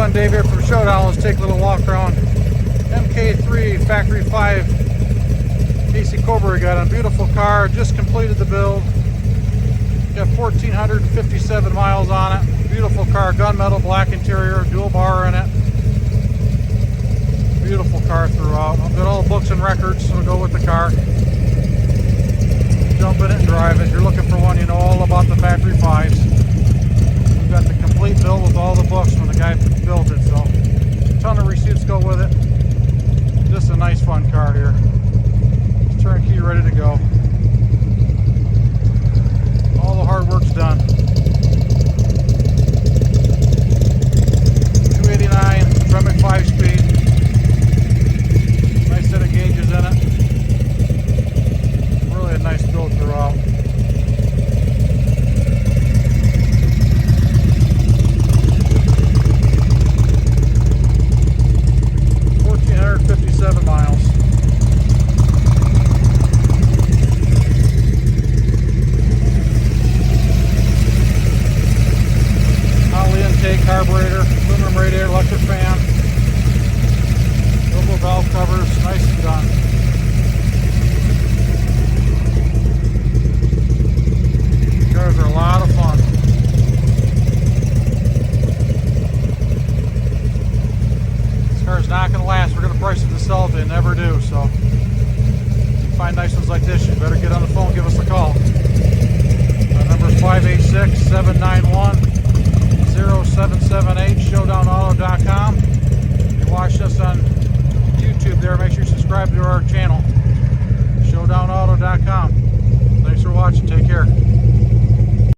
everyone, Dave here from Showdown. Let's take a little walk around MK3 Factory 5 AC Cobra we got on. Beautiful car, just completed the build. Got 1,457 miles on it. Beautiful car, gunmetal black interior, dual bar in it. Beautiful car throughout. I've got all the books and records, so go with the car. Jump in it and drive it. You're looking for one, you know all about the Factory 5s. We've got the complete build with all the books when the guy built it, so a ton of receipts go with it. Just a nice fun car here. It's turnkey, ready to go. All the hard work's done. 289 Tremec 5-speed. Nice set of gauges in it. Really a nice build throughout. Miles. Holly intake, carburetor, aluminum radiator, electric fan, double valve covers, nice and done. Cars are a lot of fun. Car's not going to last. We're going to price it to sell it. They never do. So if you find nice ones like this, you better get on the phone, give us a call. Our number is 586-791-0778, showdownauto.com. If you watch us on YouTube there, make sure you subscribe to our channel, showdownauto.com. Thanks for watching. Take care.